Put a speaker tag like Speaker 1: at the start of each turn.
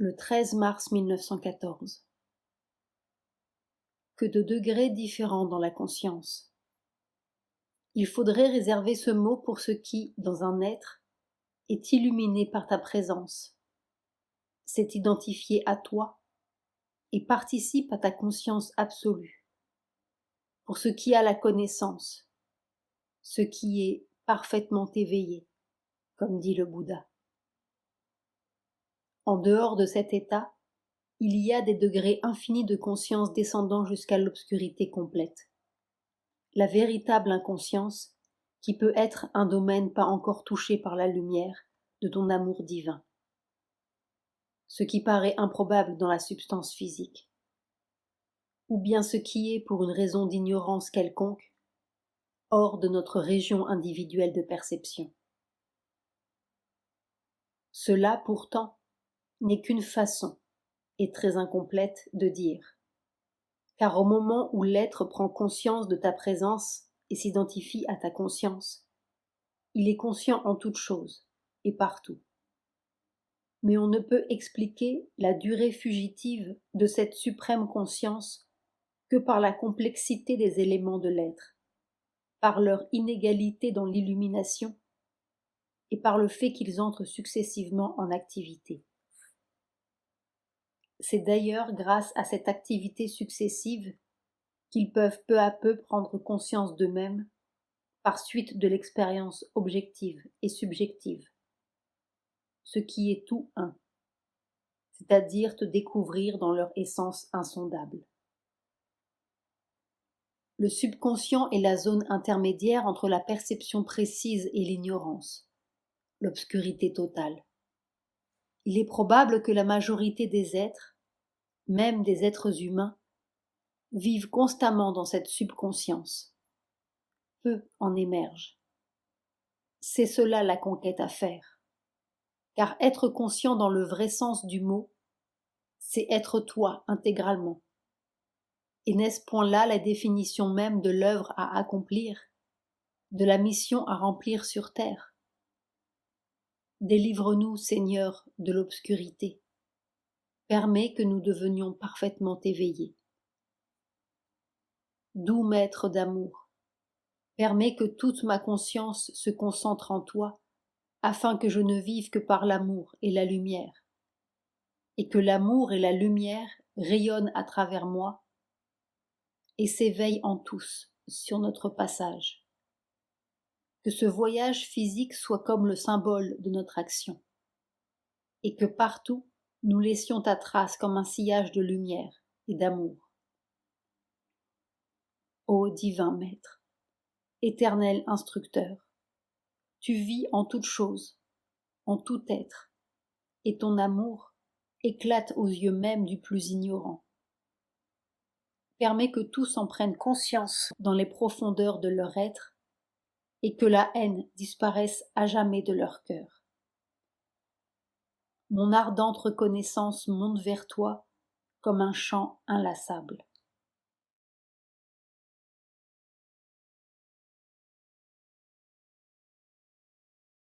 Speaker 1: Le 13 mars 1914. Que de degrés différents dans la conscience. Il faudrait réserver ce mot pour ce qui, dans un être, est illuminé par ta présence, s'est identifié à toi et participe à ta conscience absolue. Pour ce qui a la connaissance, ce qui est parfaitement éveillé, comme dit le Bouddha. En dehors de cet état, il y a des degrés infinis de conscience descendant jusqu'à l'obscurité complète. La véritable inconscience, qui peut être un domaine pas encore touché par la lumière de ton amour divin. Ce qui paraît improbable dans la substance physique. Ou bien ce qui est, pour une raison d'ignorance quelconque, hors de notre région individuelle de perception. Cela, pourtant, n'est qu'une façon, et très incomplète, de dire. Car au moment où l'être prend conscience de ta présence et s'identifie à ta conscience, il est conscient en toute chose et partout. Mais on ne peut expliquer la durée fugitive de cette suprême conscience que par la complexité des éléments de l'être, par leur inégalité dans l'illumination et par le fait qu'ils entrent successivement en activité. C'est d'ailleurs grâce à cette activité successive qu'ils peuvent peu à peu prendre conscience d'eux-mêmes par suite de l'expérience objective et subjective, ce qui est tout un, c'est-à-dire te découvrir dans leur essence insondable. Le subconscient est la zone intermédiaire entre la perception précise et l'ignorance, l'obscurité totale. Il est probable que la majorité des êtres, même des êtres humains, vivent constamment dans cette subconscience. Peu en émergent. C'est cela la conquête à faire. Car être conscient dans le vrai sens du mot, c'est être toi intégralement. Et n'est-ce point là la définition même de l'œuvre à accomplir, de la mission à remplir sur terre? Délivre-nous, Seigneur, de l'obscurité. Permets que nous devenions parfaitement éveillés. Doux Maître d'amour, permets que toute ma conscience se concentre en toi, afin que je ne vive que par l'amour et la lumière, et que l'amour et la lumière rayonnent à travers moi et s'éveillent en tous sur notre passage. Que ce voyage physique soit comme le symbole de notre action, et que partout nous laissions ta trace comme un sillage de lumière et d'amour. Ô divin Maître, éternel instructeur, tu vis en toute chose, en tout être, et ton amour éclate aux yeux même du plus ignorant. Permets que tous en prennent conscience dans les profondeurs de leur être et que la haine disparaisse à jamais de leur cœur. Mon ardente reconnaissance monte vers toi comme un chant inlassable.